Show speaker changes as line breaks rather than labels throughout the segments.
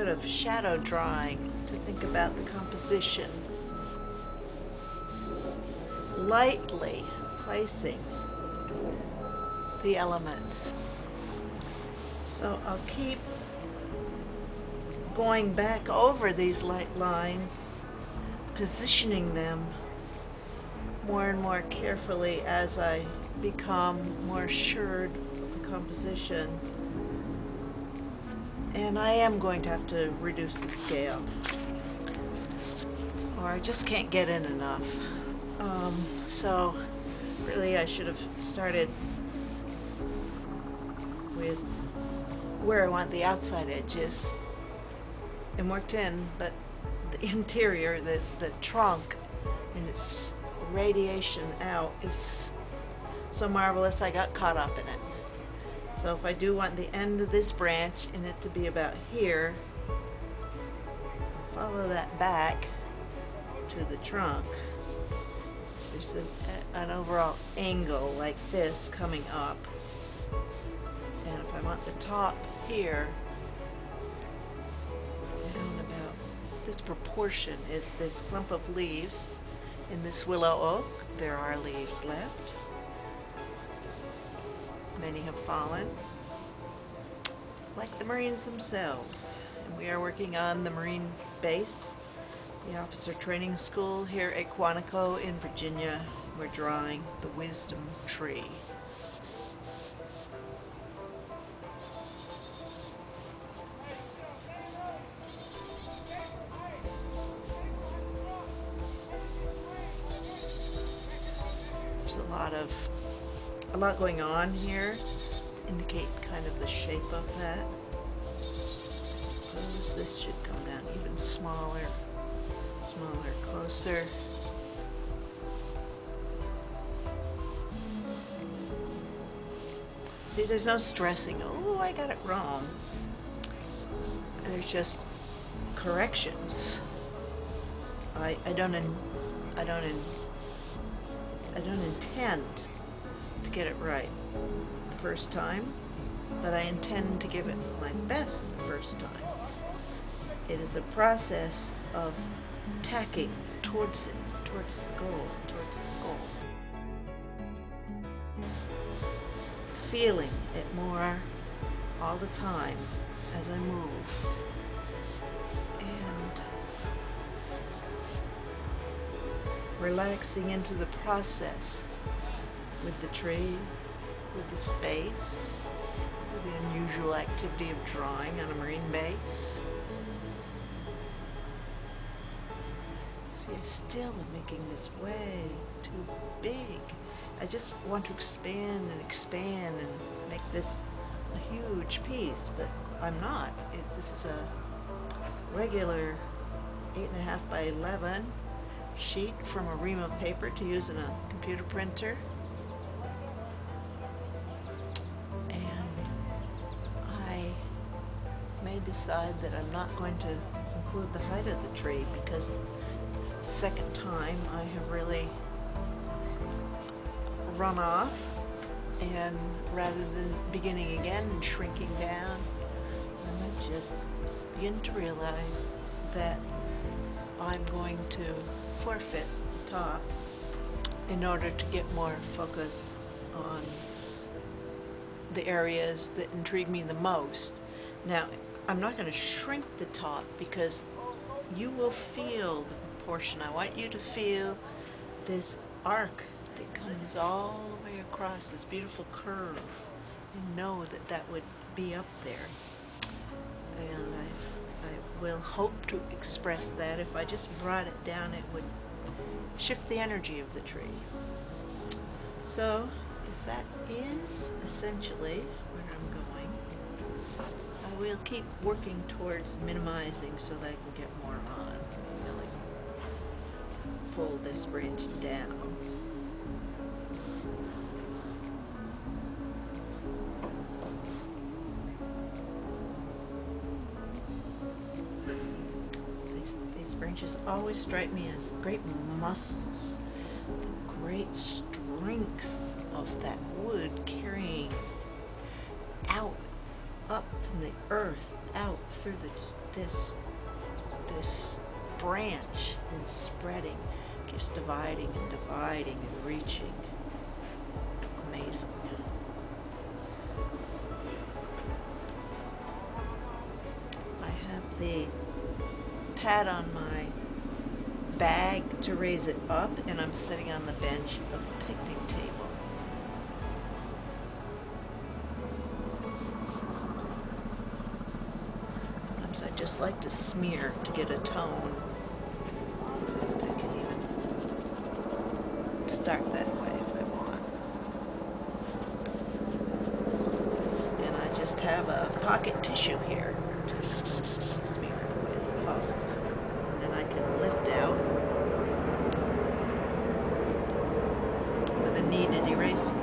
bit of shadow drawing to think about the composition. Lightly placing the elements. So I'll keep going back over these light lines, positioning them more and more carefully as I become more assured of the composition. And I am going to have to reduce the scale, or I just can't get in enough. So really I should have started with where I want the outside edges and worked in, but the interior, the trunk and its radiation out is so marvelous I got caught up in it. So if I do want the end of this branch and it to be about here, follow that back to the trunk. There's an overall angle like this coming up. And if I want the top here, down about this proportion is this clump of leaves in this willow oak. There are leaves left. Many have fallen, like the Marines themselves. And we are working on the Marine base, the officer training school here at Quantico in Virginia. We're drawing the wisdom tree. There's a lot going on here, just to indicate kind of the shape of that. I suppose this should come down even smaller, closer. See, there's no stressing, oh, I got it wrong. There's just corrections. I don't intend to get it right the first time, but I intend to give it my best the first time. It is a process of tacking towards it, towards the goal. Feeling it more all the time as I move. And relaxing into the process with the tree, with the space, with the unusual activity of drawing on a Marine base. See, I still am making this way too big. I just want to expand and make this a huge piece, but I'm not. This is a regular 8.5 by 11 sheet from a ream of paper to use in a computer printer. And I may decide that I'm not going to include the height of the tree because it's the second time I have really run off, and rather than beginning again and shrinking down, I might just begin to realize that I'm going to forfeit the top in order to get more focus on the areas that intrigue me the most. Now, I'm not going to shrink the top because you will feel the proportion. I want you to feel this arc that comes all the way across this beautiful curve and know that that would be up there. And I will hope to express that. If I just brought it down, it would shift the energy of the tree. So if that is essentially where I'm going, I will keep working towards minimizing so that I can get more on. Really pull this branch down. Branches always strike me as great muscles, the great strength of that wood carrying out, up from the earth, out through this branch and spreading, keeps dividing and dividing and reaching. Amazing. I have the pad on my bag to raise it up, and I'm sitting on the bench of a picnic table. Sometimes I just like to smear to get a tone. I can even start that way if I want. And I just have a pocket tissue here to smear it with also. And then I can lift out with a kneaded eraser.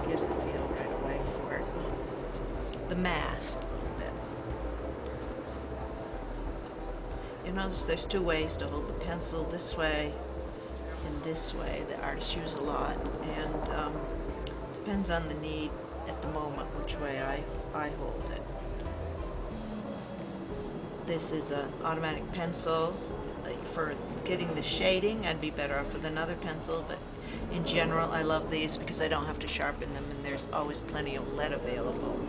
Gives a feel right away for the mask a little bit. You notice there's two ways to hold the pencil, this way and this way. The artists use a lot, and depends on the need at the moment which way I hold it. This is an automatic pencil. For getting the shading, I'd be better off with another pencil, but in general I love these because I don't have to sharpen them, and there's always plenty of lead available.